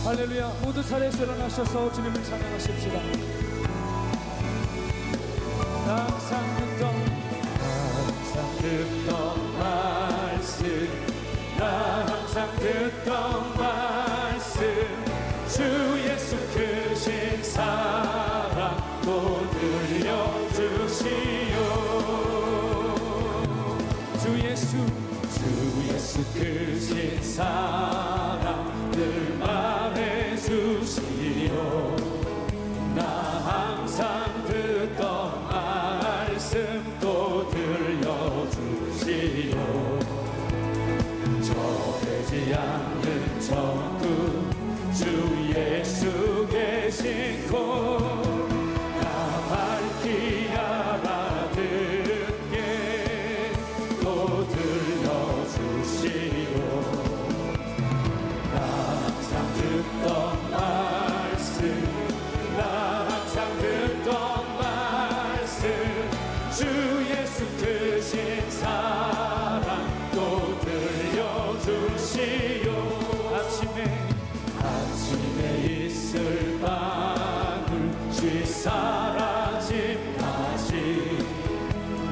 할렐루야. 모두 자리에서 일어나셔서 주님을 찬양하십시다. 항상 듣던 말씀, 나 항상 듣던 말씀, 주 예수 크신 사랑 또 들려주시오. 주 예수 크신 사랑 늘 말해주시오. 나 항상 듣던 말씀 또 들려주시오. 정해지 않는 천국 주 예수 계신 곳, 나 밝히 알아듣게 또 들려주시오. 나 항상 듣던 말씀, 나 항상 듣던 말씀, 주 예수 크신 사랑 또 들려주시오. 아침에 있을 방울 쥐 사라짐까지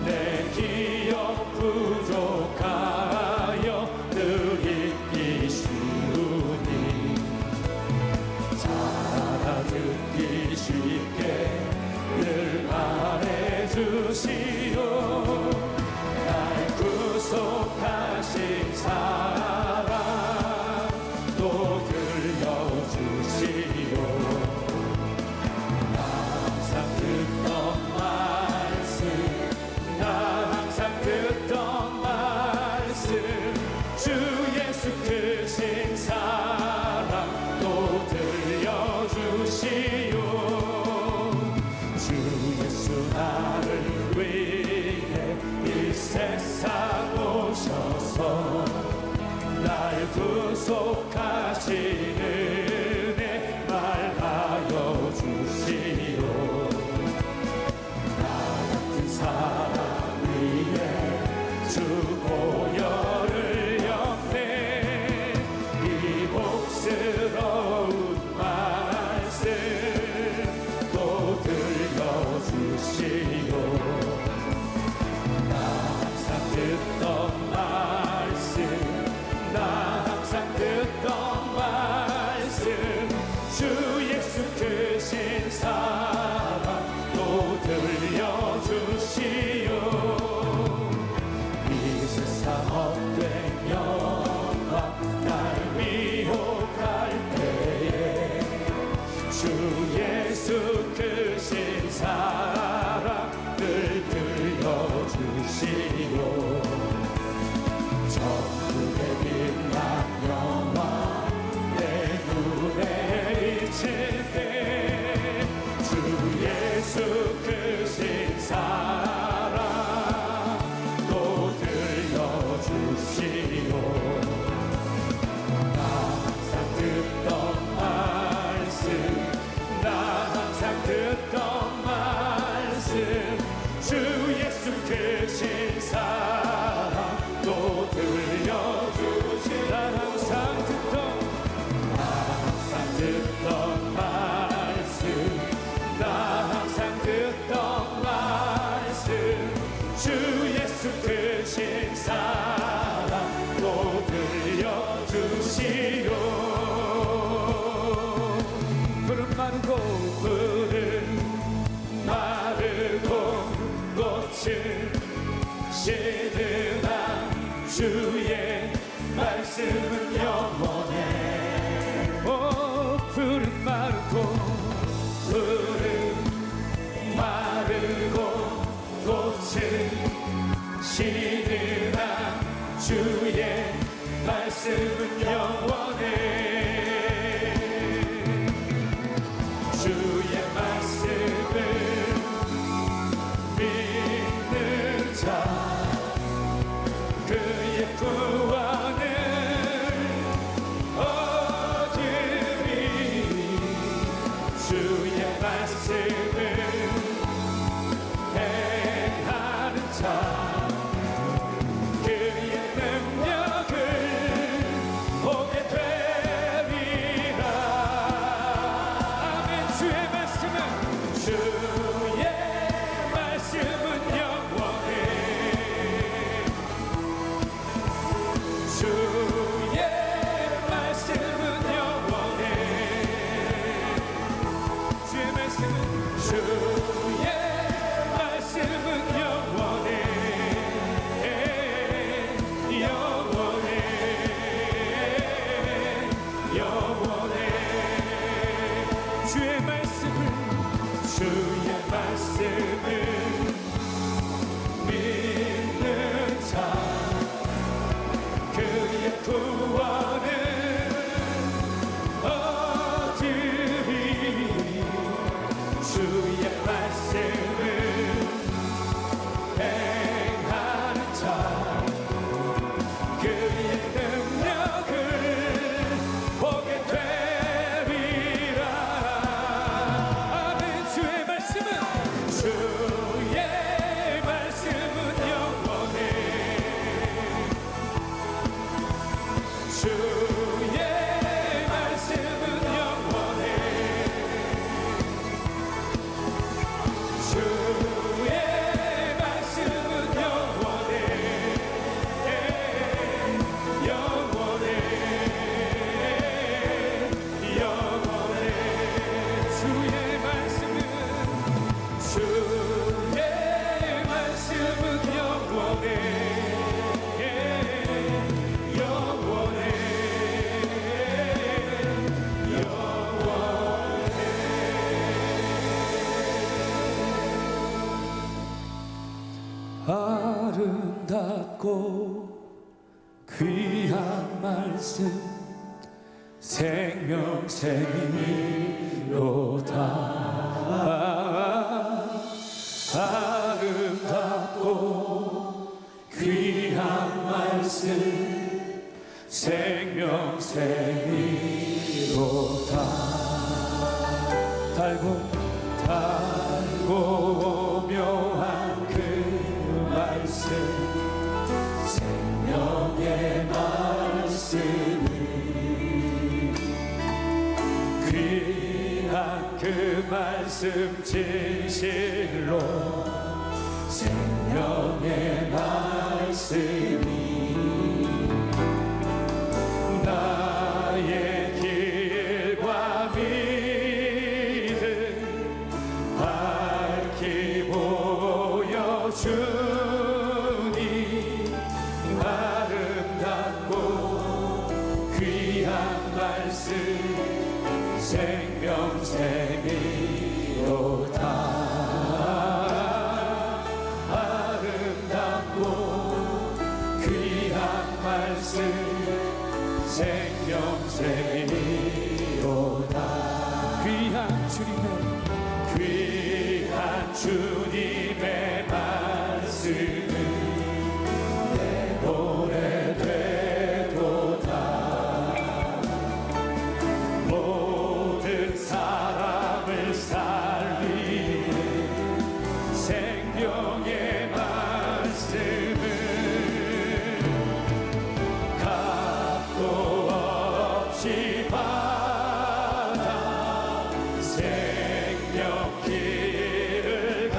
내 기억 부족하여 늘 잊기 쉬우니 잘 알아듣기 쉽게 늘 말해주시오. 날 구속하신 사랑 또 들려주시오. 나 항상 듣던 말씀, 나 항상 듣던 말씀, 주 예수 크신 사랑 또 들려주시오. 주 예수 나를 위해 이 세상 오셔서 날 구속하신 은혜 말하여 주시오. 나 같은 사람 위에 주 보혈을 였네. 이 복스러운 말씀 또 들려주시오. 나 항상 듣던 말씀, 나 항상 듣던 말씀, 주 예수 크신 사랑 또 들려주시오. 이 세상 헛된 영광 날 미혹할 때에 주 예수 크신 사랑 늘 들려주시오. 천국의 빛난 영광 내 눈에 비칠 때 주 예수 크신 사랑 또 들려주시오. 나 항상 듣던 말씀, 나 항상 듣던 말씀, 주 예수 크신 사랑 또 들려주시오. 나 항상 듣던 말씀, 나 항상 듣던 말씀, 주 예수 크신 사랑 또 들려주시오. 푸른 마르고 꽃은 시드나 주의 말씀은 영원해. 푸른 마르고 꽃은 시드나 주의 말씀은 영원해. 주의 말씀을 믿는 자 그의 구원을 얻으리. 주의 말씀을 행하는 자 그의 능력을 주의 말씀은 영원해. 주의 말씀은 영원해. 주의 말씀은 주의 말씀은 영원해. 영원해. 영원해. 주의 말씀은 믿는 자 그의 구원은 얻으리. 주의 말씀은 행하는 자 그의 능력을 보게 되리라. 아멘. 주의 말씀은 영원해. 주의 말씀은 영원해. 주의 말씀은 영원해. 영원해. 영원해. 주의 말씀은 영원해. 영원해. 영원해. 아름답고 귀한 말씀 생명샘이로다. 아름답고 귀한 말씀 생명샘이로다. 달고 묘한 그 말씀 생명의 말씀이 귀한 그 말씀 진실로 생명의 말씀이 나의 길과 믿음 밝히 보여주니 아름답고 귀한 말씀 생명샘이로다. 아름답고 귀한 말씀 생명샘이로다. 귀한 주님의 말씀은 내 노래 되도다. 모든 사람을 살리는 생명의 말씀은 값도 없이 받아 생명 길을 가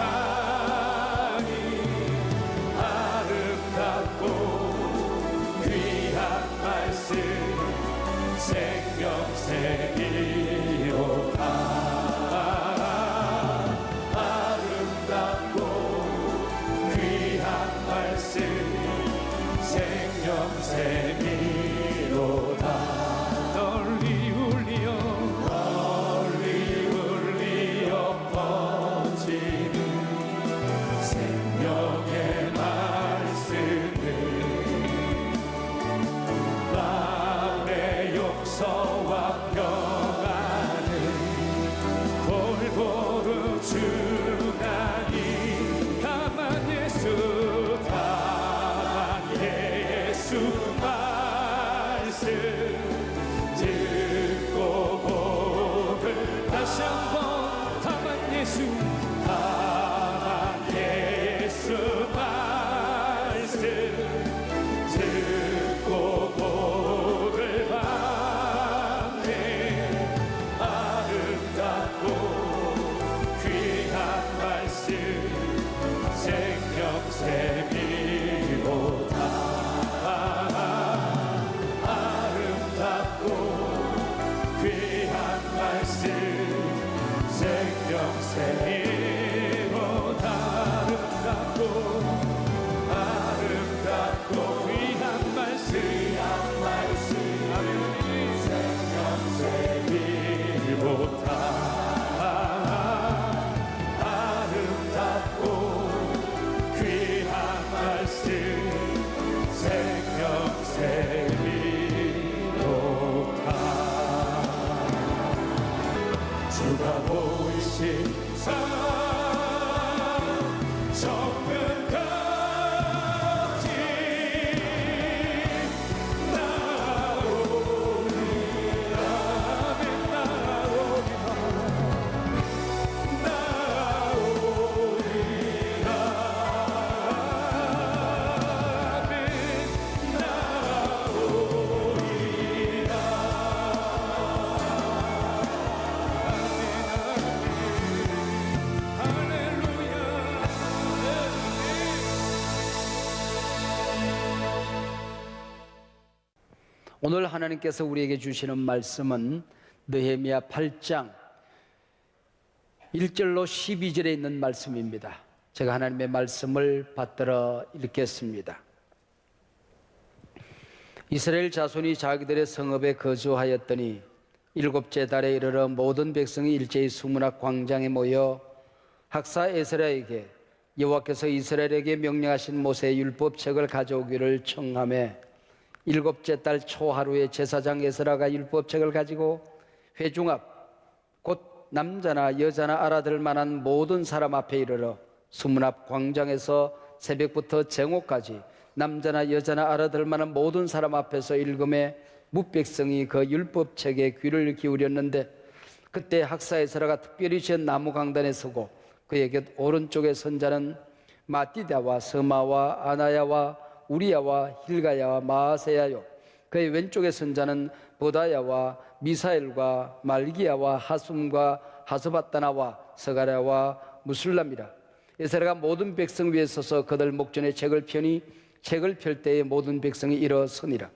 오늘 하나님께서 우리에게 주시는 말씀은 느헤미야 8장 1절로 12절에 있는 말씀입니다. 제가 하나님의 말씀을 받들어 읽겠습니다. 이스라엘 자손이 자기들의 성읍에 거주하였더니 일곱째 달에 이르러 모든 백성이 일제히 수문학 광장에 모여 학사 에스라에게 여호와께서 이스라엘에게 명령하신 모세의 율법책을 가져오기를 청하며 일곱째 달 초하루에 제사장 에스라가 율법책을 가지고 회중 앞 곧 남자나 여자나 알아들 만한 모든 사람 앞에 이르러 수문 앞 광장에서 새벽부터 정오까지 남자나 여자나 알아들 만한 모든 사람 앞에서 읽음에 뭇백성이 그 율법책에 귀를 기울였는데 그때 학사 에스라가 특별히 지은 나무 강단에 서고 그에게 오른쪽에 선 자는 마띠다와 서마와 아나야와 우리야와 힐가야와 마아세야요 그의 왼쪽에 선 자는 보다야와 미사엘과 말기야와 하숨과 하스바다나와 서가랴와 무술람이라. 에스라가 모든 백성 위에 서서 그들 목전에 책을 펴니 책을 펼 때에 모든 백성이 일어서니라.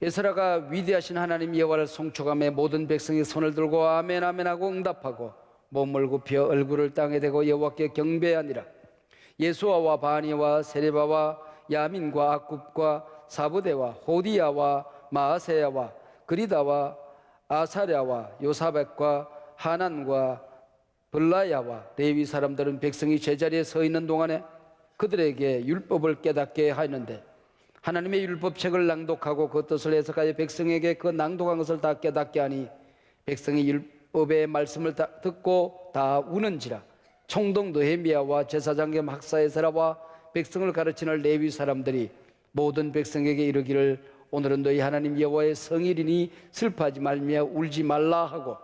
에스라가 위대하신 하나님 여호와를 송축하며 모든 백성이 손을 들고 아멘 아멘 하고 응답하고 몸을 굽혀 얼굴을 땅에 대고 여호와께 경배하니라. 예수아와 바니와 세레바와 야민과 악굽과 사부대와 호디야와 마아세야와 그리다와 아사랴와 요사백과 하난과 블라야와 레위 사람들은 백성이 제자리에 서 있는 동안에 그들에게 율법을 깨닫게 하였는데 하나님의 율법책을 낭독하고 그 뜻을 해석하여 백성에게 그 낭독한 것을 다 깨닫게 하니 백성이 율법의 말씀을 다 듣고 다 우는지라. 총독 느헤미야와 제사장 겸 학사 에스라와 백성을 가르치는 레위 사람들이 모든 백성에게 이르기를 오늘은 너희 하나님 여호와의 성일이니 슬퍼하지 말며 울지 말라 하고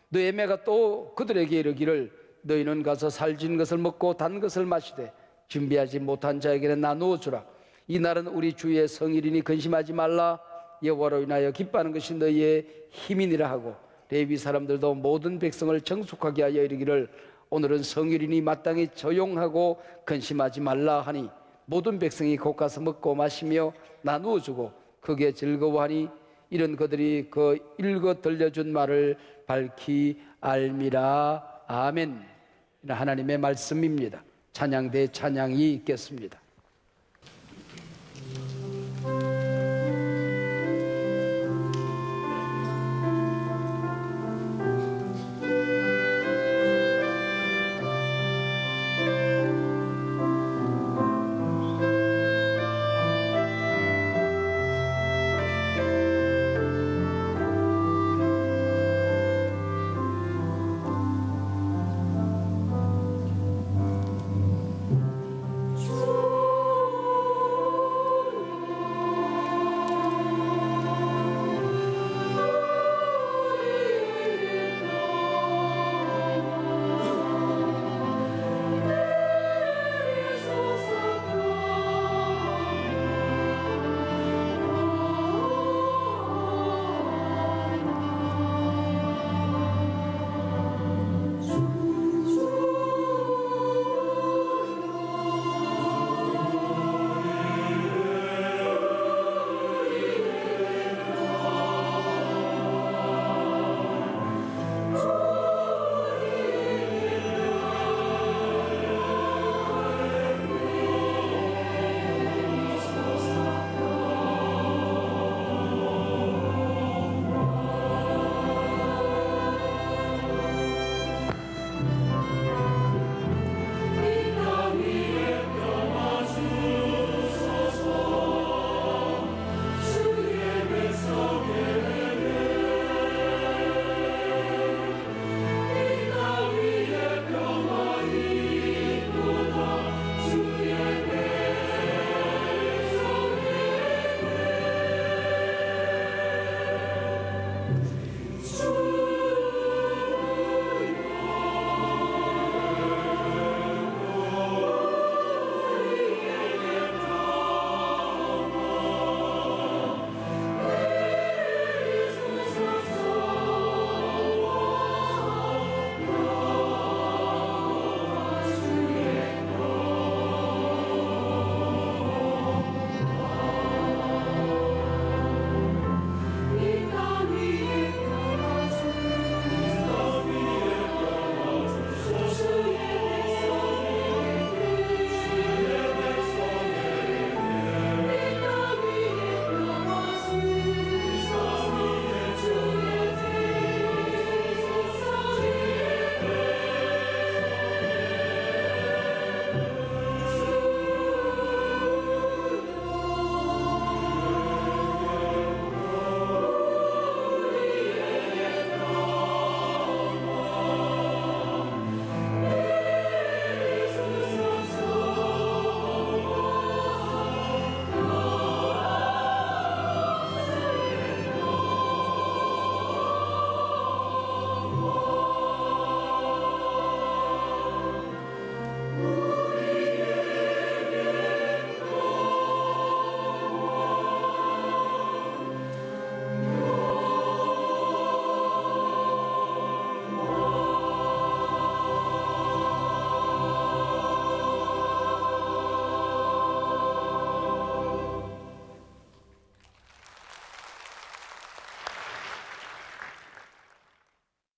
느헤미야가 또 그들에게 이르기를 너희는 가서 살진 것을 먹고 단 것을 마시되 준비하지 못한 자에게는 나누어 주라. 이 날은 우리 주의 성일이니 근심하지 말라. 여호와로 인하여 기뻐하는 것이 너희의 힘이니라 하고 레위 사람들도 모든 백성을 정숙하게 하여 이르기를 오늘은 성일이니 마땅히 조용하고 근심하지 말라 하니 모든 백성이 곧 가서 먹고 마시며 나누어 주고 크게 즐거워하니 이런 그들이 그 읽어 들려준 말을 밝히 알미라. 아멘. 하나님의 말씀입니다. 찬양대 찬양이 있겠습니다. 주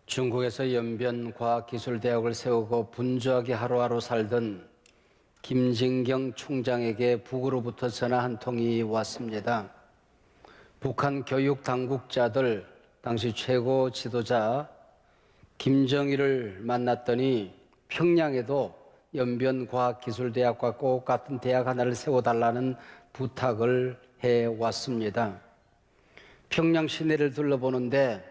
중국에서 연변과학기술대학을 세우고 분주하게 하루하루 살던 김진경 총장에게 북으로부터 전화 한 통이 왔습니다. 북한 교육 당국자들, 당시 최고 지도자 김정일을 만났더니 평양에도 연변과학기술대학과 꼭 같은 대학 하나를 세워달라는 부탁을 해왔습니다. 평양 시내를 둘러보는데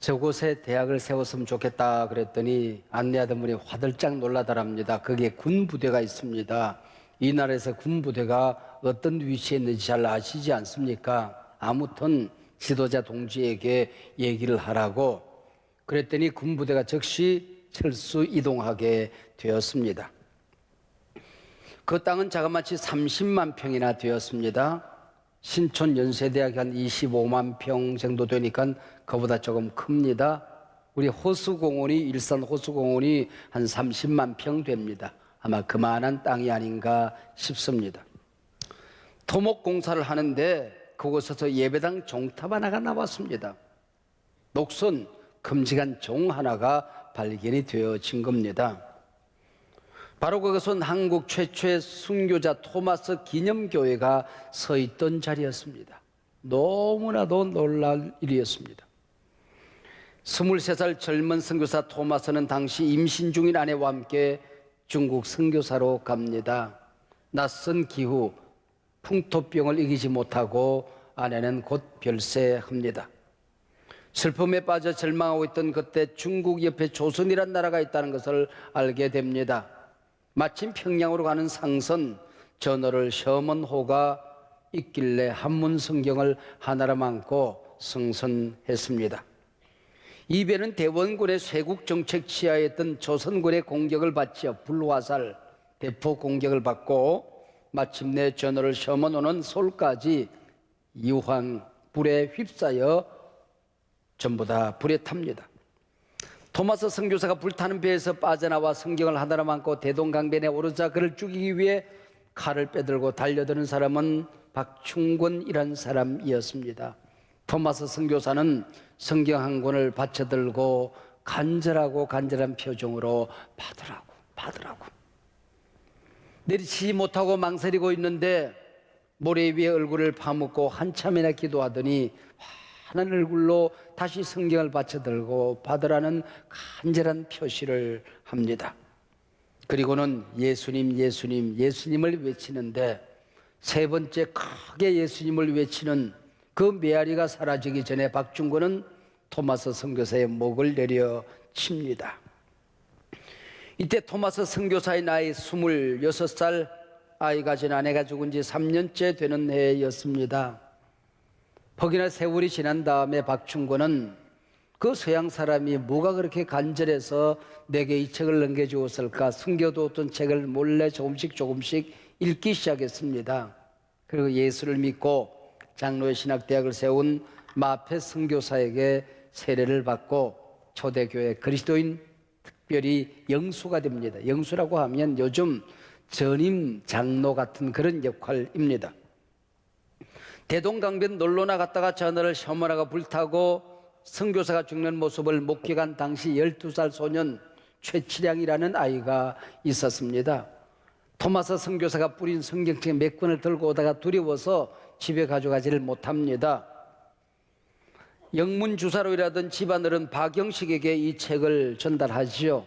저곳에 대학을 세웠으면 좋겠다 그랬더니 안내하던 분이 화들짝 놀라더랍니다. 거기에 군부대가 있습니다. 이 나라에서 군부대가 어떤 위치에 있는지 잘 아시지 않습니까? 아무튼 지도자 동지에게 얘기를 하라고 그랬더니 군부대가 즉시 철수 이동하게 되었습니다. 그 땅은 자그마치 30만 평이나 되었습니다. 신촌 연세대학이 한 25만 평 정도 되니까 그보다 조금 큽니다. 우리 호수공원이 일산 호수공원이 한 30만 평 됩니다. 아마 그만한 땅이 아닌가 싶습니다. 토목공사를 하는데 그곳에서 예배당 종탑 하나가 나왔습니다. 녹슨 큼직한 종 하나가 발견이 되어진 겁니다. 바로 그것은 한국 최초의 순교자 토마스 기념교회가 서 있던 자리였습니다. 너무나도 놀랄 일이었습니다. 23살 젊은 선교사 토마스는 당시 임신 중인 아내와 함께 중국 선교사로 갑니다. 낯선 기후, 풍토병을 이기지 못하고 아내는 곧 별세합니다. 슬픔에 빠져 절망하고 있던 그때 중국 옆에 조선이란 나라가 있다는 것을 알게 됩니다. 마침 평양으로 가는 상선 전어를 셔먼호가 있길래 한문 성경을 하나로 안고 승선했습니다. 이 배는 대원군의 쇄국 정책 치하에 있던 조선군의 공격을 받지요. 불화살, 대포 공격을 받고 마침내 전어를 셔먼호는 서울까지 이황 불에 휩싸여 전부 다 불에 탑니다. 토마스 선교사가 불타는 배에서 빠져나와 성경을 하나로 안고 대동강변에 오르자 그를 죽이기 위해 칼을 빼들고 달려드는 사람은 박충권이란 사람이었습니다. 토마스 선교사는 성경 한 권을 받쳐들고 간절한 표정으로 받으라고 내리치지 못하고 망설이고 있는데 모래 위에 얼굴을 파묻고 한참이나 기도하더니 환한 얼굴로 다시 성경을 받쳐들고 받으라는 간절한 표시를 합니다. 그리고는 예수님을 외치는데 세 번째 크게 예수님을 외치는 그 메아리가 사라지기 전에 박중권은 토마스 선교사의 목을 내려칩니다. 이때 토마스 선교사의 나이 26살, 아이가 진 아내가 죽은 지 3년째 되는 해였습니다. 퍽이나 세월이 지난 다음에 박충권은 그 서양 사람이 뭐가 그렇게 간절해서 내게 이 책을 넘겨주었을까 숨겨두었던 책을 몰래 조금씩 읽기 시작했습니다. 그리고 예수를 믿고 장로의 신학대학을 세운 마페 선교사에게 세례를 받고 초대교회 그리스도인 특별히 영수가 됩니다. 영수라고 하면 요즘 전임 장로 같은 그런 역할입니다. 대동강변 놀러 나갔다가 전어를 셔먼호가 불타고 선교사가 죽는 모습을 목격한 당시 12살 소년 최치량이라는 아이가 있었습니다. 토마스 선교사가 뿌린 성경책 몇 권을 들고 오다가 두려워서 집에 가져가지를 못합니다. 영문주사로 일하던 집안어른 박영식에게 이 책을 전달하지요.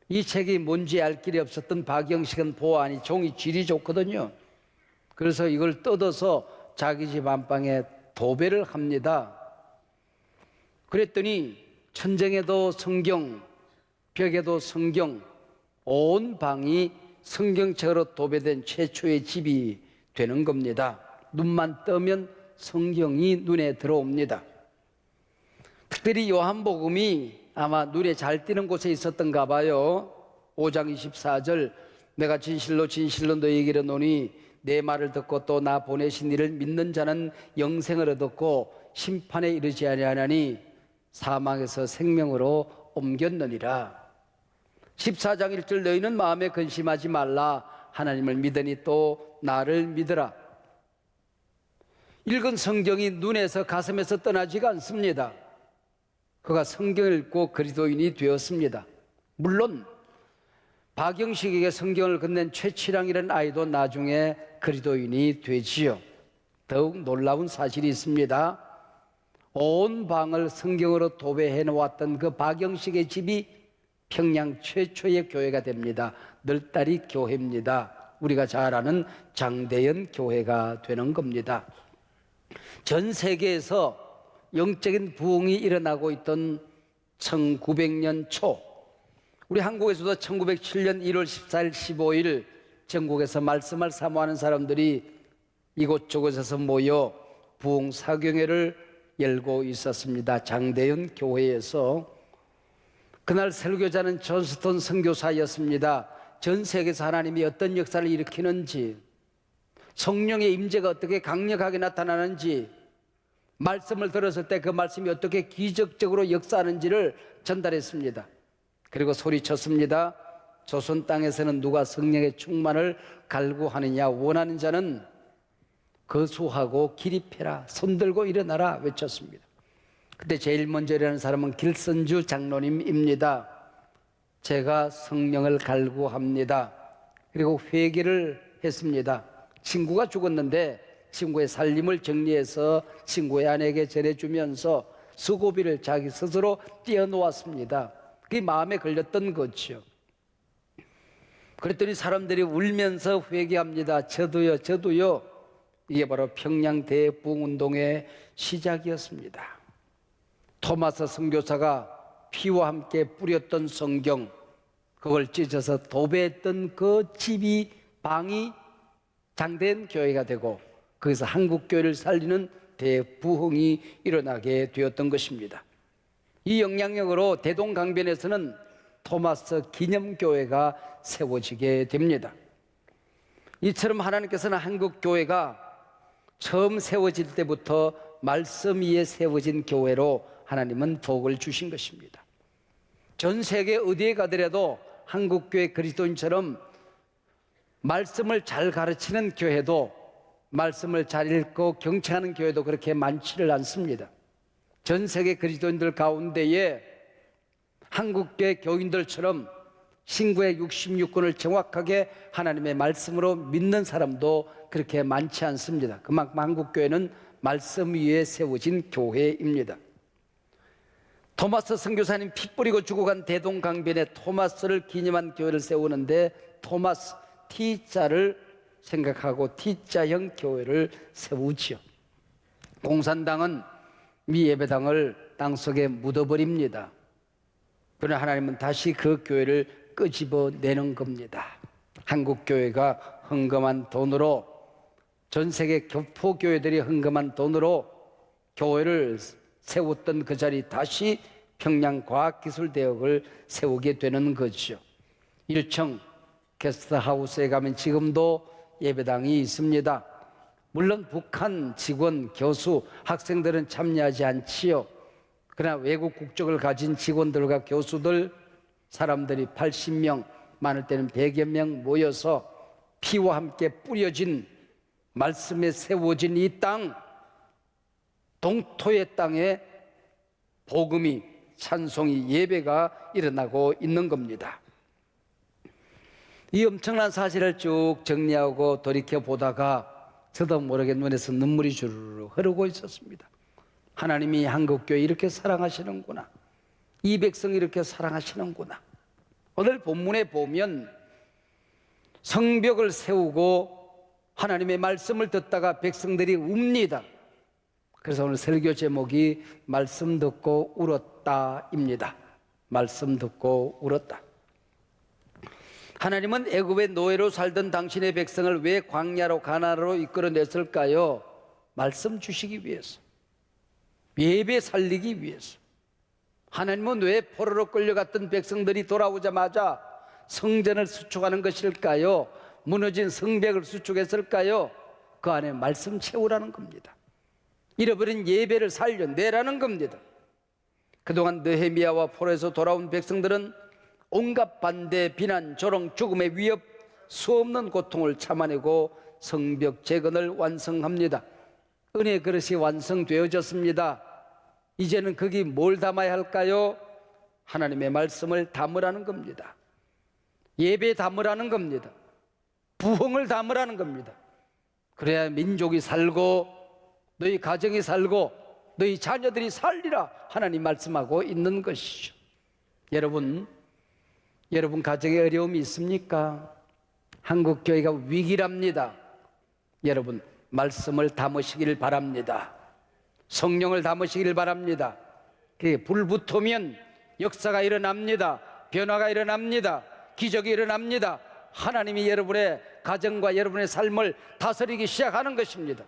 이 책이 뭔지 알 길이 없었던 박영식은 보아하니 종이 질이 좋거든요. 그래서 이걸 뜯어서 자기 집 안방에 도배를 합니다. 그랬더니 천정에도 성경, 벽에도 성경, 온 방이 성경책으로 도배된 최초의 집이 되는 겁니다. 눈만 뜨면 성경이 눈에 들어옵니다. 특별히 요한복음이 아마 눈에 잘 띄는 곳에 있었던가 봐요. 5장 24절 내가 진실로 너희에게 이르노니 내 말을 듣고 또 나 보내신 이를 믿는 자는 영생을 얻었고 심판에 이르지 아니하나니 사망에서 생명으로 옮겼느니라. 14장 1절 너희는 마음에 근심하지 말라 하나님을 믿으니 또 나를 믿으라. 읽은 성경이 눈에서 가슴에서 떠나지가 않습니다. 그가 성경을 읽고 그리스도인이 되었습니다. 물론 박영식에게 성경을 건넨 최치랑이라는 아이도 나중에 그리스도인이 되지요. 더욱 놀라운 사실이 있습니다. 온 방을 성경으로 도배해 놓았던 그 박영식의 집이 평양 최초의 교회가 됩니다. 널다리 교회입니다. 우리가 잘 아는 장대연 교회가 되는 겁니다. 전 세계에서 영적인 부흥이 일어나고 있던 1900년 초, 우리 한국에서도 1907년 1월 14일, 15일 전국에서 말씀을 사모하는 사람들이 이곳저곳에서 모여 부흥 사경회를 열고 있었습니다. 장대연 교회에서. 그날 설교자는 존스턴 선교사였습니다. 전 세계에서 하나님이 어떤 역사를 일으키는지, 성령의 임재가 어떻게 강력하게 나타나는지, 말씀을 들었을 때 그 말씀이 어떻게 기적적으로 역사하는지를 전달했습니다. 그리고 소리쳤습니다. 조선 땅에서는 누가 성령의 충만을 갈구하느냐, 원하는 자는 거수하고 기립해라, 손들고 일어나라 외쳤습니다. 그때 제일 먼저 일어나는 사람은 길선주 장로님입니다. 제가 성령을 갈구합니다. 그리고 회개를 했습니다. 친구가 죽었는데 친구의 살림을 정리해서 친구의 아내에게 전해주면서 수고비를 자기 스스로 떼어놓았습니다. 그게 마음에 걸렸던 거죠. 그랬더니 사람들이 울면서 회개합니다. 저도요. 이게 바로 평양 대부흥운동의 시작이었습니다. 토마스 선교사가 피와 함께 뿌렸던 성경, 그걸 찢어서 도배했던 그 집이, 방이 장대연 교회가 되고 거기서 한국교회를 살리는 대부흥이 일어나게 되었던 것입니다. 이 영향력으로 대동강변에서는 토마스 기념교회가 세워지게 됩니다. 이처럼 하나님께서는 한국교회가 처음 세워질 때부터 말씀 위에 세워진 교회로 하나님은 복을 주신 것입니다. 전 세계 어디에 가더라도 한국교회 그리스도인처럼 말씀을 잘 가르치는 교회도, 말씀을 잘 읽고 경청하는 교회도 그렇게 많지를 않습니다. 전 세계 그리스도인들 가운데에 한국교회 교인들처럼 신구의 66권을 정확하게 하나님의 말씀으로 믿는 사람도 그렇게 많지 않습니다. 그만큼 한국교회는 말씀 위에 세워진 교회입니다. 토마스 선교사님 피 뿌리고 죽어간 대동강변에 토마스를 기념한 교회를 세우는데 토마스 T자를 생각하고 T자형 교회를 세우지요. 공산당은 미 예배당을 땅속에 묻어버립니다. 그러나 하나님은 다시 그 교회를 끄집어내는 겁니다. 한국교회가 헌금한 돈으로, 전 세계 교포교회들이 헌금한 돈으로 교회를 세웠던 그 자리 다시 평양과학기술대학을 세우게 되는 거죠. 1층 게스트하우스에 가면 지금도 예배당이 있습니다. 물론 북한 직원, 교수, 학생들은 참여하지 않지요. 그러나 외국 국적을 가진 직원들과 교수들, 사람들이 80명, 많을 때는 100여 명 모여서 피와 함께 뿌려진 말씀에 세워진 이 땅, 동토의 땅에 복음이, 찬송이, 예배가 일어나고 있는 겁니다. 이 엄청난 사실을 쭉 정리하고 돌이켜보다가 저도 모르게 눈에서 눈물이 주르르 흐르고 있었습니다. 하나님이 한국교회 이렇게 사랑하시는구나, 이 백성 이렇게 사랑하시는구나. 오늘 본문에 보면 성벽을 세우고 하나님의 말씀을 듣다가 백성들이 웁니다. 그래서 오늘 설교 제목이 말씀 듣고 울었다입니다. 말씀 듣고 울었다. 하나님은 애굽의 노예로 살던 당신의 백성을 왜 광야로 가나안으로 이끌어냈을까요? 말씀 주시기 위해서, 예배 살리기 위해서. 하나님은 왜 포로로 끌려갔던 백성들이 돌아오자마자 성전을 수축하는 것일까요? 무너진 성벽을 수축했을까요? 그 안에 말씀 채우라는 겁니다. 잃어버린 예배를 살려내라는 겁니다. 그동안 느헤미야와 포로에서 돌아온 백성들은 온갖 반대, 비난, 조롱, 죽음의 위협, 수없는 고통을 참아내고 성벽 재건을 완성합니다. 은혜의 그릇이 완성되어졌습니다. 이제는 거기 뭘 담아야 할까요? 하나님의 말씀을 담으라는 겁니다. 예배 담으라는 겁니다. 부흥을 담으라는 겁니다. 그래야 민족이 살고 너희 가정이 살고 너희 자녀들이 살리라 하나님 말씀하고 있는 것이죠. 여러분 가정에 어려움이 있습니까? 한국교회가 위기랍니다. 여러분 말씀을 담으시길 바랍니다. 성령을 담으시길 바랍니다. 불 붙으면 역사가 일어납니다. 변화가 일어납니다. 기적이 일어납니다. 하나님이 여러분의 가정과 여러분의 삶을 다스리기 시작하는 것입니다.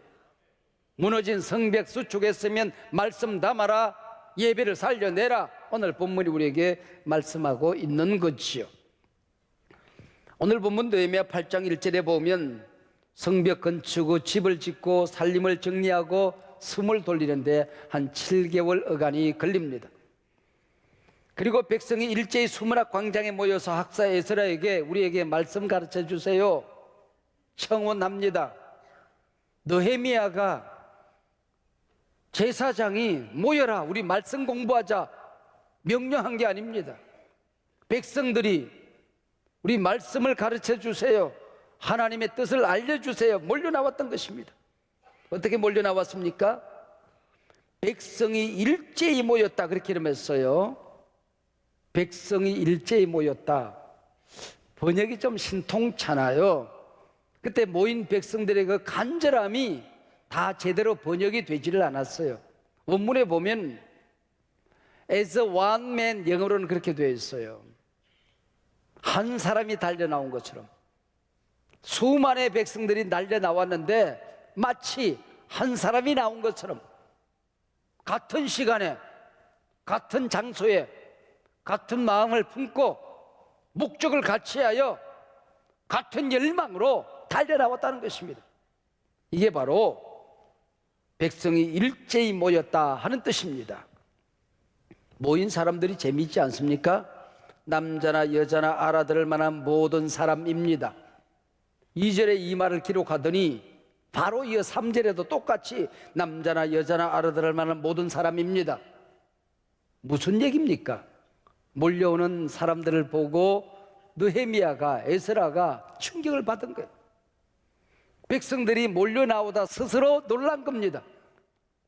무너진 성벽 수축했으면 말씀 담아라, 예배를 살려내라. 오늘 본문이 우리에게 말씀하고 있는 거지요. 오늘 본문 느헤미야 8장 1절에 보면 성벽 건축 후 집을 짓고 살림을 정리하고 숨을 돌리는데 한 7개월 어간이 걸립니다. 그리고 백성이 일제히 수문학 광장에 모여서 학사 에스라에게 우리에게 말씀 가르쳐 주세요 청원합니다. 느헤미야가 제사장이 모여라 우리 말씀 공부하자 명령한 게 아닙니다. 백성들이 우리 말씀을 가르쳐 주세요, 하나님의 뜻을 알려주세요 몰려 나왔던 것입니다. 어떻게 몰려 나왔습니까? 백성이 일제히 모였다 그렇게 이름했어요. 백성이 일제히 모였다. 번역이 좀 신통찮아요. 그때 모인 백성들의 그 간절함이 다 제대로 번역이 되지를 않았어요. 원문에 보면 as one man, 영어로는 그렇게 되어 있어요. 한 사람이 달려 나온 것처럼 수많은 백성들이 달려 나왔는데 마치 한 사람이 나온 것처럼 같은 시간에 같은 장소에 같은 마음을 품고 목적을 같이 하여 같은 열망으로 달려 나왔다는 것입니다. 이게 바로 백성이 일제히 모였다 하는 뜻입니다. 모인 사람들이 재미있지 않습니까? 남자나 여자나 알아들을 만한 모든 사람입니다. 2절에 이 말을 기록하더니 바로 이어 3절에도 똑같이 남자나 여자나 알아들을 만한 모든 사람입니다. 무슨 얘기입니까? 몰려오는 사람들을 보고 느헤미야가, 에스라가 충격을 받은 거예요. 백성들이 몰려 나오다 스스로 놀란 겁니다.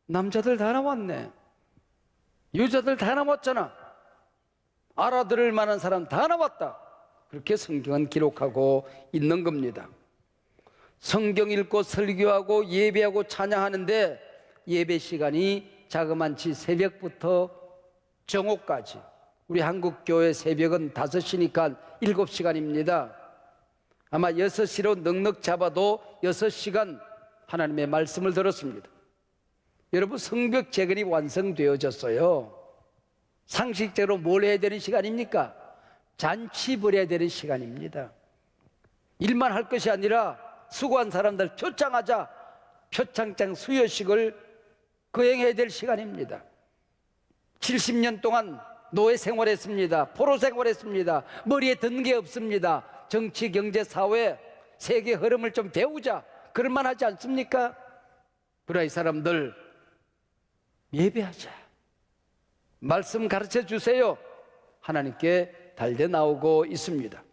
남자들 다 나왔네, 여자들 다 나왔잖아, 알아들을 만한 사람 다 나왔다. 그렇게 성경은 기록하고 있는 겁니다. 성경 읽고 설교하고 예배하고 찬양하는데 예배 시간이 자그만치 새벽부터 정오까지, 우리 한국교회 새벽은 5시니까 7시간입니다. 아마 6시로 넉넉 잡아도 6시간 하나님의 말씀을 들었습니다. 여러분 성벽 재건이 완성되어졌어요. 상식적으로 뭘 해야 되는 시간입니까? 잔치 벌여야 되는 시간입니다. 일만 할 것이 아니라 수고한 사람들 표창하자, 표창장 수여식을 거행해야 될 시간입니다. 70년 동안 노예 생활했습니다. 포로 생활했습니다. 머리에 든 게 없습니다. 정치, 경제, 사회, 세계 흐름을 좀 배우자, 그럴만 하지 않습니까? 그러나 이 사람들 예배하자, 말씀 가르쳐 주세요 하나님께 달려 나오고 있습니다.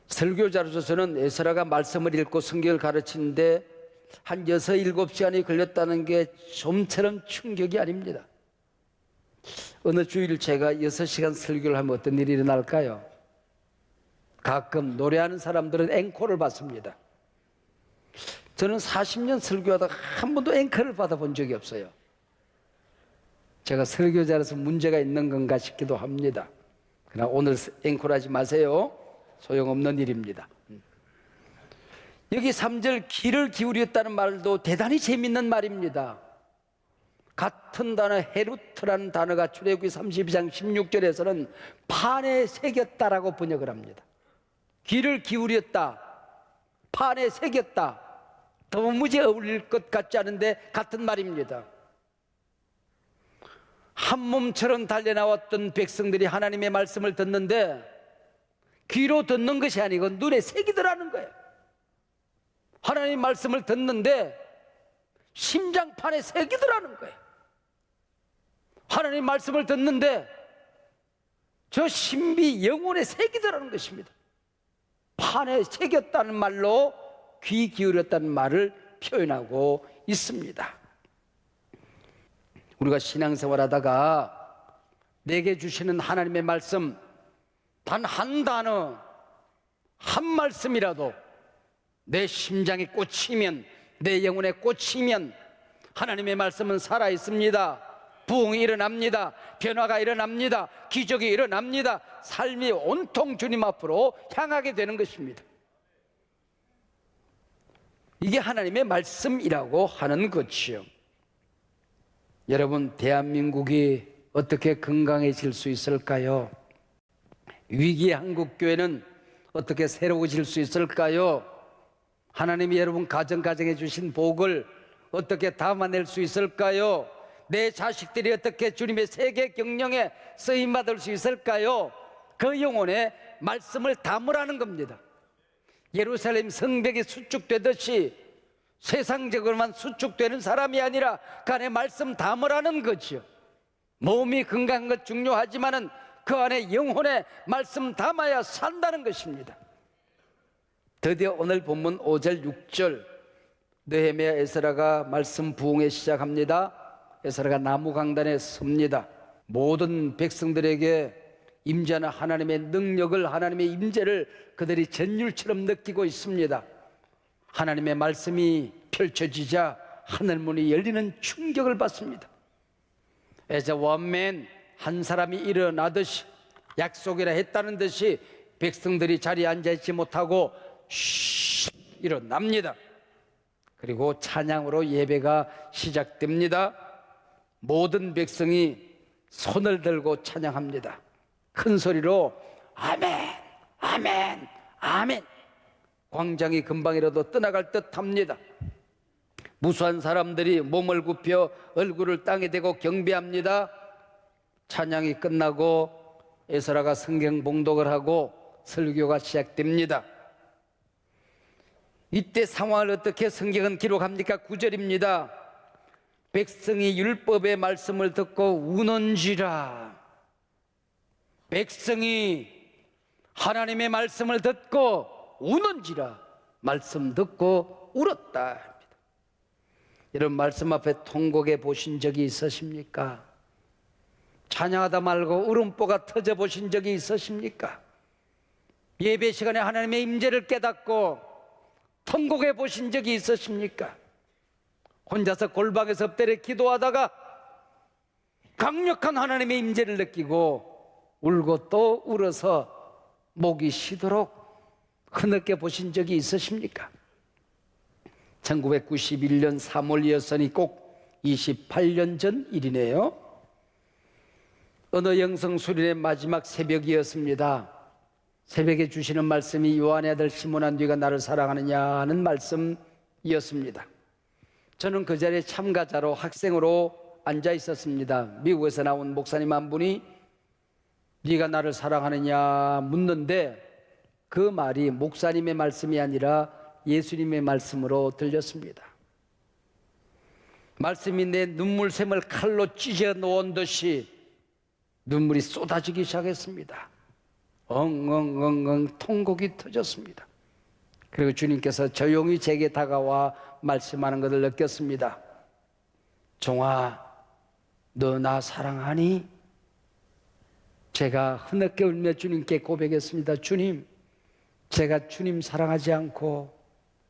설교자로서는 에스라가 말씀을 읽고 성경을 가르치는데 한 6, 7시간이 걸렸다는 게 좀처럼 충격이 아닙니다. 어느 주일 제가 6시간 설교를 하면 어떤 일이 일어날까요? 가끔 노래하는 사람들은 앵콜을 받습니다. 저는 40년 설교하다가 한 번도 앵콜을 받아본 적이 없어요. 제가 설교자라서 문제가 있는 건가 싶기도 합니다. 그러나 오늘 앵콜하지 마세요. 소용없는 일입니다. 여기 3절 귀를 기울였다는 말도 대단히 재밌는 말입니다. 같은 단어 헤루트라는 단어가 출애굽기 32장 16절에서는 판에 새겼다라고 번역을 합니다. 귀를 기울였다, 판에 새겼다, 도무지 어울릴 것 같지 않은데 같은 말입니다. 한 몸처럼 달려나왔던 백성들이 하나님의 말씀을 듣는데 귀로 듣는 것이 아니고 눈에 새기더라는 거예요. 하나님 말씀을 듣는데 심장판에 새기더라는 거예요. 하나님 말씀을 듣는데 저 신비 영혼에 새기더라는 것입니다. 판에 새겼다는 말로 귀 기울였다는 말을 표현하고 있습니다. 우리가 신앙생활하다가 내게 주시는 하나님의 말씀 단 한 단어, 한 말씀이라도 내 심장에 꽂히면, 내 영혼에 꽂히면 하나님의 말씀은 살아있습니다. 부흥이 일어납니다. 변화가 일어납니다. 기적이 일어납니다. 삶이 온통 주님 앞으로 향하게 되는 것입니다. 이게 하나님의 말씀이라고 하는 것이요. 여러분, 대한민국이 어떻게 건강해질 수 있을까요? 위기의 한국교회는 어떻게 새로워질 수 있을까요? 하나님이 여러분 가정에 주신 복을 어떻게 담아낼 수 있을까요? 내 자식들이 어떻게 주님의 세계 경영에 쓰임받을 수 있을까요? 그 영혼에 말씀을 담으라는 겁니다. 예루살렘 성벽이 수축되듯이 세상적으로만 수축되는 사람이 아니라 그 안에 말씀 담으라는 거죠. 몸이 건강한 것 중요하지만은 그 안에 영혼에 말씀 담아야 산다는 것입니다. 드디어 오늘 본문 5절 6절 느헤미야 에스라가 말씀 부흥에 시작합니다. 에스라가 나무 강단에 섭니다. 모든 백성들에게 임재하는 하나님의 능력을, 하나님의 임재를 그들이 전율처럼 느끼고 있습니다. 하나님의 말씀이 펼쳐지자 하늘문이 열리는 충격을 받습니다. As a one man, 한 사람이 일어나듯이, 약속이라 했다는 듯이 백성들이 자리에 앉아있지 못하고 일어납니다. 그리고 찬양으로 예배가 시작됩니다. 모든 백성이 손을 들고 찬양합니다. 큰 소리로 아멘, 아멘, 아멘. 광장이 금방이라도 떠나갈 듯합니다. 무수한 사람들이 몸을 굽혀 얼굴을 땅에 대고 경배합니다. 찬양이 끝나고 에스라가 성경 봉독을 하고 설교가 시작됩니다. 이때 상황을 어떻게 성경은 기록합니까? 9절입니다. 백성이 율법의 말씀을 듣고 우는지라. 백성이 하나님의 말씀을 듣고 우는지라. 말씀 듣고 울었다. 이런 말씀 앞에 통곡해 보신 적이 있으십니까? 찬양하다 말고 울음보가 터져 보신 적이 있으십니까? 예배 시간에 하나님의 임재를 깨닫고 통곡해 보신 적이 있으십니까? 혼자서 골방에서 엎드려 기도하다가 강력한 하나님의 임재를 느끼고 울고 또 울어서 목이 쉬도록 흐느껴 보신 적이 있으십니까? 1991년 3월이었으니 꼭 28년 전 일이네요. 어느 영성수련의 마지막 새벽이었습니다. 새벽에 주시는 말씀이 요한의 아들 시몬아 네가 나를 사랑하느냐 하는 말씀이었습니다. 저는 그 자리에 참가자로 학생으로 앉아 있었습니다. 미국에서 나온 목사님 한 분이 네가 나를 사랑하느냐 묻는데 그 말이 목사님의 말씀이 아니라 예수님의 말씀으로 들렸습니다. 말씀이 내 눈물샘을 칼로 찢어 놓은 듯이 눈물이 쏟아지기 시작했습니다. 엉엉엉엉 통곡이 터졌습니다. 그리고 주님께서 조용히 제게 다가와 말씀하는 것을 느꼈습니다. 종아, 너 나 사랑하니? 제가 흐느껴 울며 주님께 고백했습니다. 주님, 제가 주님 사랑하지 않고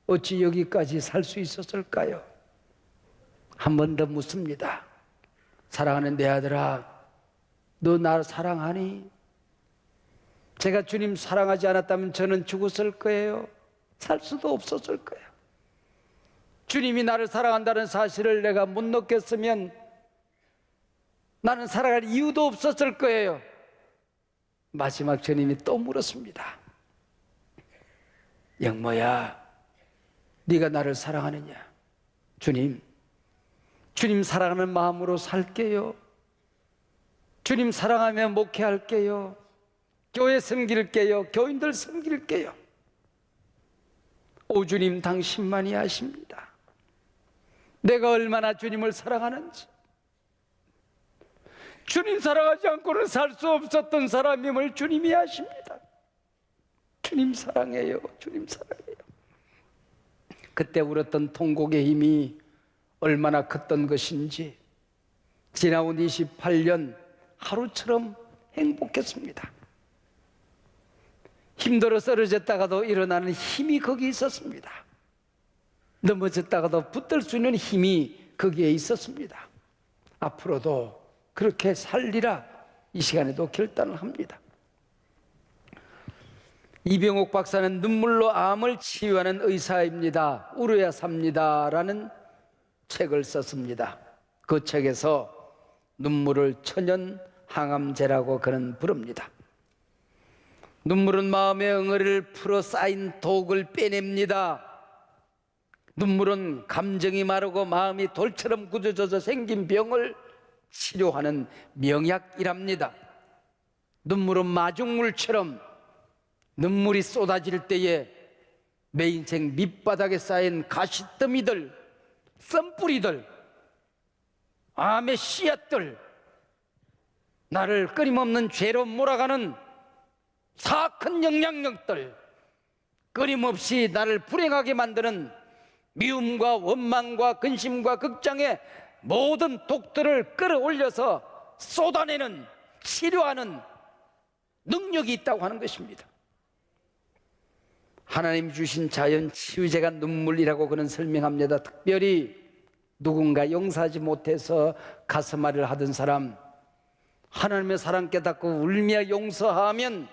어찌 여기까지 살 수 있었을까요? 한 번 더 묻습니다. 사랑하는 내 아들아, 너 나 사랑하니? 제가 주님 사랑하지 않았다면 저는 죽었을 거예요. 살 수도 없었을 거예요. 주님이 나를 사랑한다는 사실을 내가 못 느꼈으면 나는 살아갈 이유도 없었을 거예요. 마지막 주님이 또 물었습니다. 영모야, 네가 나를 사랑하느냐? 주님 사랑하는 마음으로 살게요. 주님 사랑하며 목회할게요. 교회 섬길게요. 교인들 섬길게요. 오 주님, 당신만이 아십니다. 내가 얼마나 주님을 사랑하는지, 주님 사랑하지 않고는 살 수 없었던 사람임을 주님이 아십니다. 주님 사랑해요. 주님 사랑해요. 그때 울었던 통곡의 힘이 얼마나 컸던 것인지 지나온 28년 하루처럼 행복했습니다. 힘들어 쓰러졌다가도 일어나는 힘이 거기 있었습니다. 넘어졌다가도 붙들 수 있는 힘이 거기에 있었습니다. 앞으로도 그렇게 살리라 이 시간에도 결단을 합니다. 이병옥 박사는 눈물로 암을 치유하는 의사입니다. 울어야 삽니다라는 책을 썼습니다. 그 책에서 눈물을 천연 항암제라고 그는 부릅니다. 눈물은 마음의 응어리를 풀어 쌓인 독을 빼냅니다. 눈물은 감정이 마르고 마음이 돌처럼 굳어져서 생긴 병을 치료하는 명약이랍니다. 눈물은 마중물처럼 눈물이 쏟아질 때에 내 인생 밑바닥에 쌓인 가시더미들, 썬뿌리들, 암의 씨앗들, 나를 끊임없는 죄로 몰아가는 사악한 영향력들, 끊임없이 나를 불행하게 만드는 미움과 원망과 근심과 극장의 모든 독들을 끌어올려서 쏟아내는, 치료하는 능력이 있다고 하는 것입니다. 하나님 주신 자연 치유제가 눈물이라고 그는 설명합니다. 특별히 누군가 용서하지 못해서 가슴앓이를 하던 사람, 하나님의 사랑 깨닫고 울며 용서하면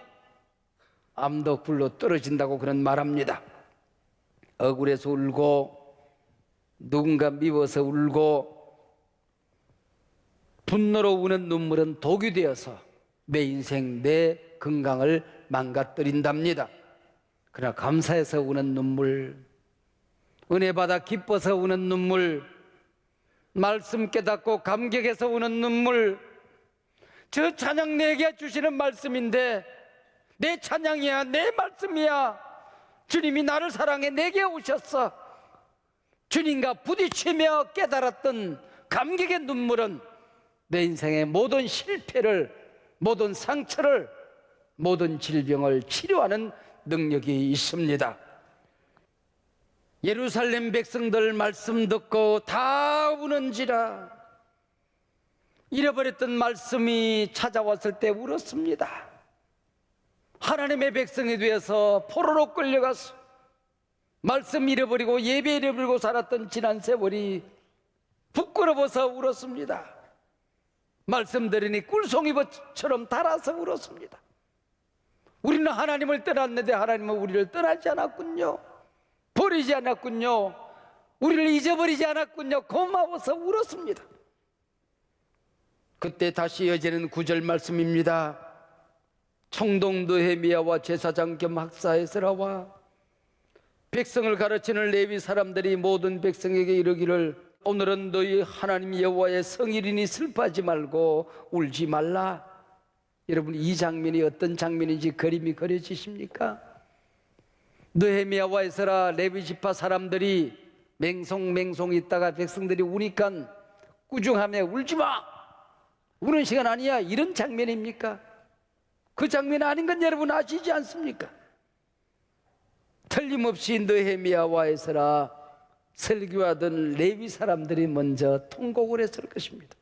암도 굴러 떨어진다고 그는 말합니다. 억울해서 울고, 누군가 미워서 울고, 분노로 우는 눈물은 독이 되어서 내 인생, 내 건강을 망가뜨린답니다. 그러나 감사해서 우는 눈물, 은혜 받아 기뻐서 우는 눈물, 말씀 깨닫고 감격해서 우는 눈물, 저 찬양 내게 주시는 말씀인데 내 찬양이야, 내 말씀이야. 주님이 나를 사랑해 내게 오셨어. 주님과 부딪히며 깨달았던 감격의 눈물은 내 인생의 모든 실패를, 모든 상처를, 모든 질병을 치료하는 능력이 있습니다. 예루살렘 백성들 말씀 듣고 다 우는지라 잃어버렸던 말씀이 찾아왔을 때 울었습니다. 하나님의 백성이 되어서 포로로 끌려가서 말씀 잃어버리고 예배 잃어버리고 살았던 지난 세월이 부끄러워서 울었습니다. 말씀 들으니 꿀송이처럼 달아서 울었습니다. 우리는 하나님을 떠났는데 하나님은 우리를 떠나지 않았군요. 버리지 않았군요. 우리를 잊어버리지 않았군요. 고마워서 울었습니다. 그때 다시 이어지는 9절 말씀입니다. 총독 느헤미야와 제사장 겸 학사 에스라와 백성을 가르치는 레위 사람들이 모든 백성에게 이르기를 오늘은 너희 하나님 여호와의 성일이니 슬퍼하지 말고 울지 말라. 여러분, 이 장면이 어떤 장면인지 그림이 그려지십니까? 느헤미야와 에스라 레위 지파 사람들이 맹송맹송 있다가 백성들이 우니까 꾸중하며 울지마, 우는 시간 아니야, 이런 장면입니까? 그 장면이 아닌 건 여러분 아시지 않습니까? 틀림없이 느헤미야와 에스라 설교하던 레위 사람들이 먼저 통곡을 했을 것입니다.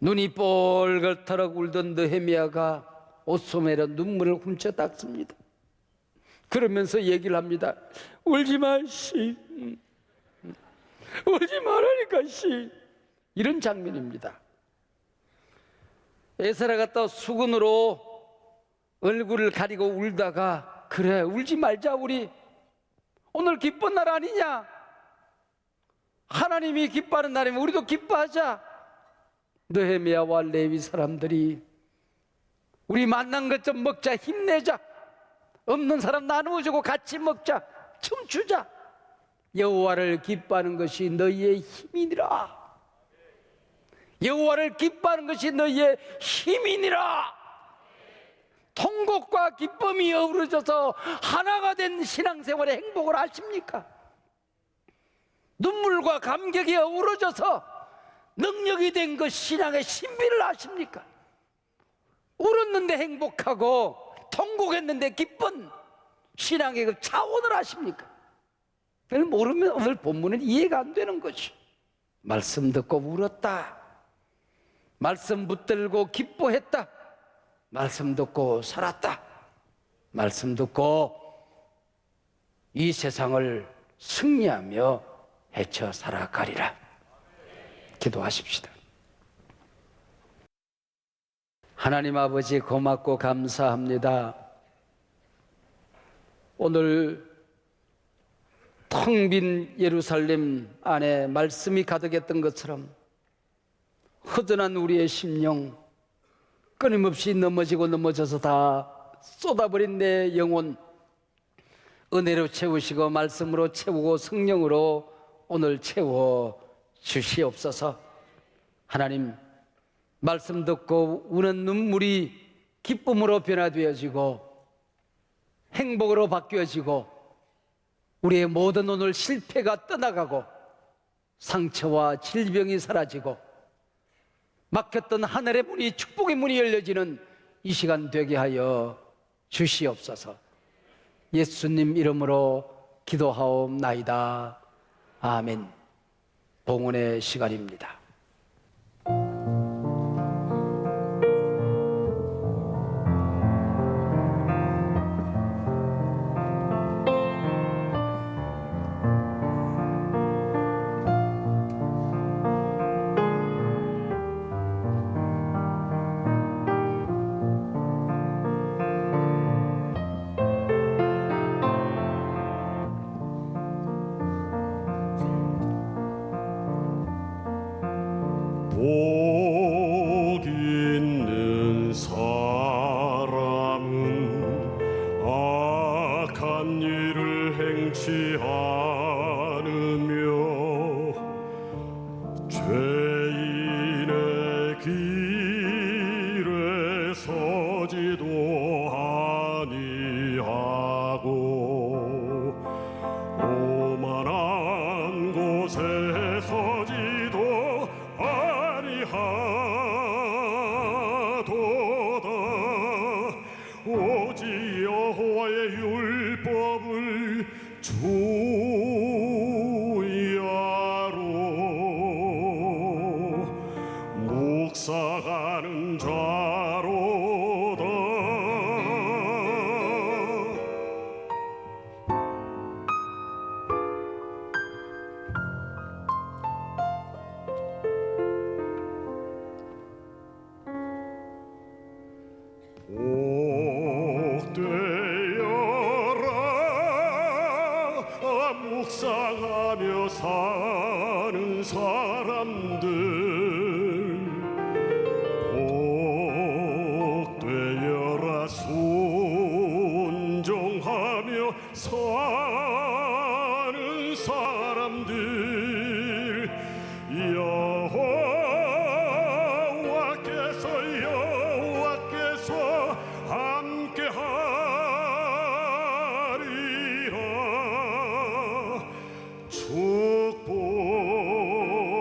눈이 뻘겋도록 울던 느헤미야가 옷소매로 눈물을 훔쳐 닦습니다. 그러면서 얘기를 합니다. 울지 마, 씨. 울지 말라니까, 씨. 이런 장면입니다. 에스라가 또 수건으로 얼굴을 가리고 울다가 그래, 울지 말자, 우리 오늘 기쁜 날 아니냐? 하나님이 기뻐하는 날이면 우리도 기뻐하자. 느헤미야와 레위 사람들이 우리 만난 것 좀 먹자, 힘내자, 없는 사람 나누어주고 같이 먹자, 춤추자. 여호와를 기뻐하는 것이 너희의 힘이니라. 여호와를 기뻐하는 것이 너희의 힘이니라. 통곡과 기쁨이 어우러져서 하나가 된 신앙생활의 행복을 아십니까? 눈물과 감격이 어우러져서 능력이 된 그 신앙의 신비를 아십니까? 울었는데 행복하고 통곡했는데 기쁜 신앙의 그 차원을 아십니까? 그걸 모르면 오늘 본문은 이해가 안 되는 거죠. 말씀 듣고 울었다, 말씀 붙들고 기뻐했다, 말씀 듣고 살았다, 말씀 듣고 이 세상을 승리하며 헤쳐 살아가리라. 기도하십시다. 하나님 아버지, 고맙고 감사합니다. 오늘 텅 빈 예루살렘 안에 말씀이 가득했던 것처럼 허전한 우리의 심령, 끊임없이 넘어지고 넘어져서 다 쏟아버린 내 영혼 은혜로 채우시고 말씀으로 채우고 성령으로 오늘 채워 주시옵소서. 하나님, 말씀 듣고 우는 눈물이 기쁨으로 변화되어지고 행복으로 바뀌어지고 우리의 모든 오늘 실패가 떠나가고 상처와 질병이 사라지고 막혔던 하늘의 문이, 축복의 문이 열려지는 이 시간 되게 하여 주시옵소서. 예수님 이름으로 기도하옵나이다. 아멘. 봉헌의 시간입니다. 복 있는 사람은 악한 일을 행치 않으며 죄인의 길에 서지도 아니하고 오만한 곳에 서지도 아니하도다. 오직 여호와의 율법을 주야로 묵상하는 자로다. 복되어라 묵상하며 사는 사람들, 복되어라 순종하며 사는 사람들, 여호와께서 함께하리라.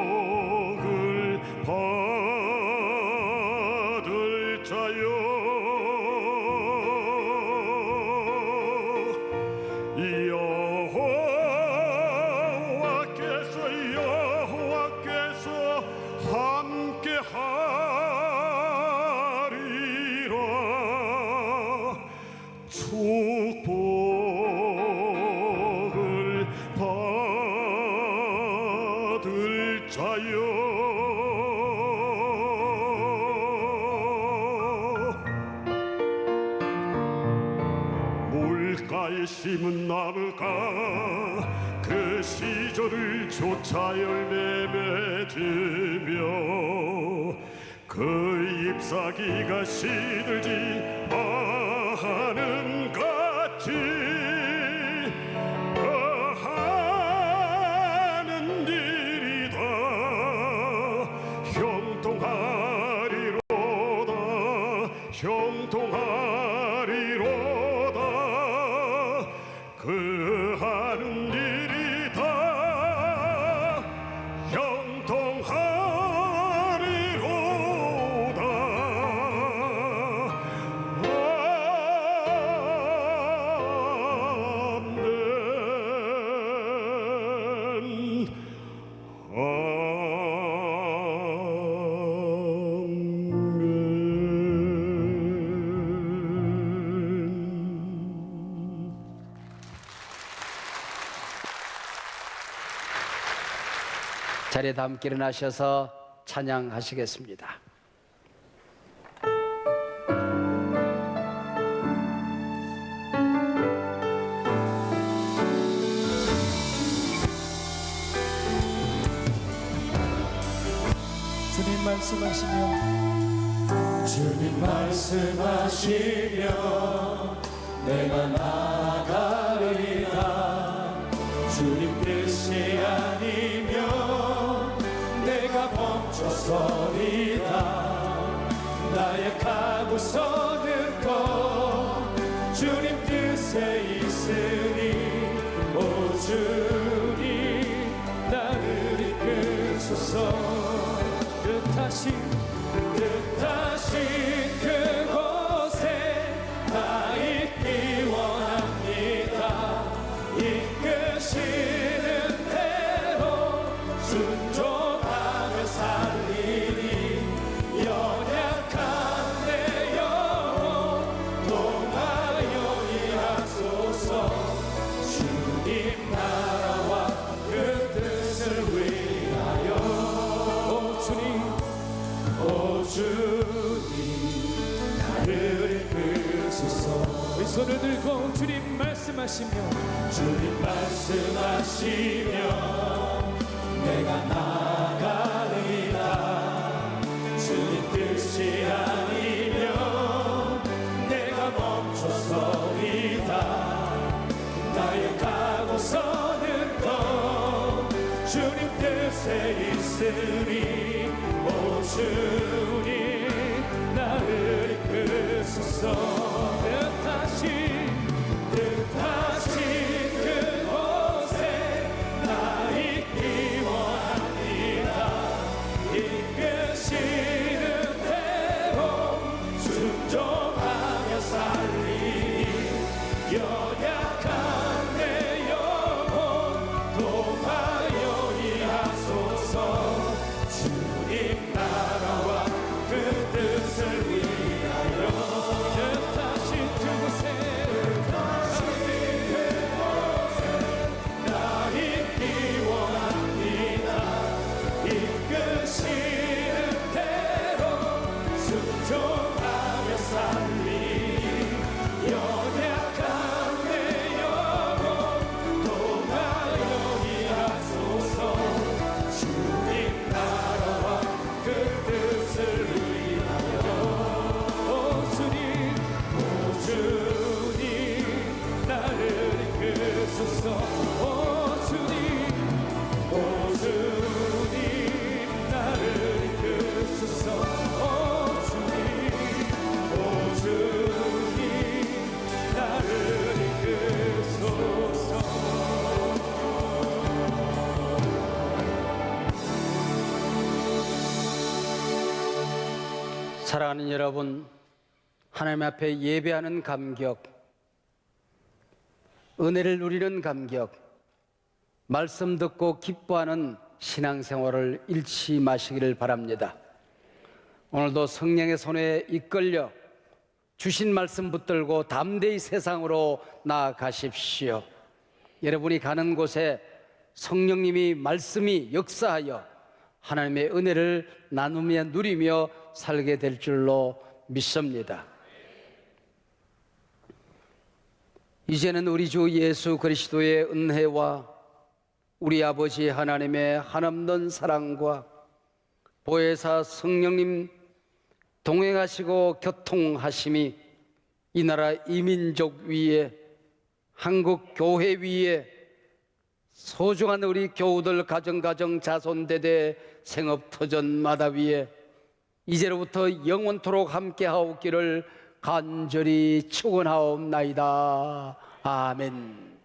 축복을 받을 자여, 여호와께서 함께하리라. 축복을 받을 자여, 물가에 심은 나무가 그 시절을 쫓아 열매 맺으며 그 잎사귀가 시들지 않은 같이 하는 일이다. 형통하리로다. 형통하리로다. 그 하는 일이 다 자리에 다 함께 일어나셔서 찬양하시겠습니다. 주님 말씀하시며 주님 말씀하시며 내가 나아가리라. 주님 뜻이 아니면 내가 멈춰서리라. 나약하고서는 것 주님 뜻에 있으니 오 주님 나를 이끄소서. 뜻하신 그곳에 나 있기 원합니다. 이끄시는 대로 순종하며 살리니 연약한 내 영혼 통하여 일하소서. 주님 나라와 그 뜻을 위하여 오 주님 나를 이끄소서. 우리 손을 들고 주님 말씀하시며 주님 말씀하시며 내가 나아가리라. 주님 뜻이 아니면 내가 멈춰서리다. 나약하고서는 것 주님 뜻에 있으니 오 주님 나를 이끄소서. 뜻하신 그곳에 나 있기 원합니다. 이끄시는 대로 순종하며 살리니 연약한 내 영혼 통하여 일하소서. 주님 나라와 그 뜻을 위하여 뜻하신 그곳에 나 있기 원합니다. 이끄시는 대로 순종하며 살리니 연약한 내 영혼 통하여 일하소서. 주님 나라와 그 뜻을 위하여 오 주님 나를 이끄소서. 오 주님 나를 이끄소서. 오 주님 나를 이끄소서. 사랑하는 여러분, 하나님 앞에 예배하는 감격, 은혜를 누리는 감격, 말씀 듣고 기뻐하는 신앙생활을 잃지 마시기를 바랍니다. 오늘도 성령의 손에 이끌려 주신 말씀 붙들고 담대히 세상으로 나아가십시오. 여러분이 가는 곳에 성령님이 말씀이 역사하여 하나님의 은혜를 나누며 누리며 살게 될 줄로 믿습니다. 이제는 우리 주 예수 그리스도의 은혜와 우리 아버지 하나님의 한없는 사랑과 보혜사 성령님 동행하시고 교통하심이 이 나라 이민족 위에 한국 교회 위에 소중한 우리 교우들 가정 자손대대 생업터전마다 위에 이제로부터 영원토록 함께하옵기를 간절히 축원하옵나이다. 아멘.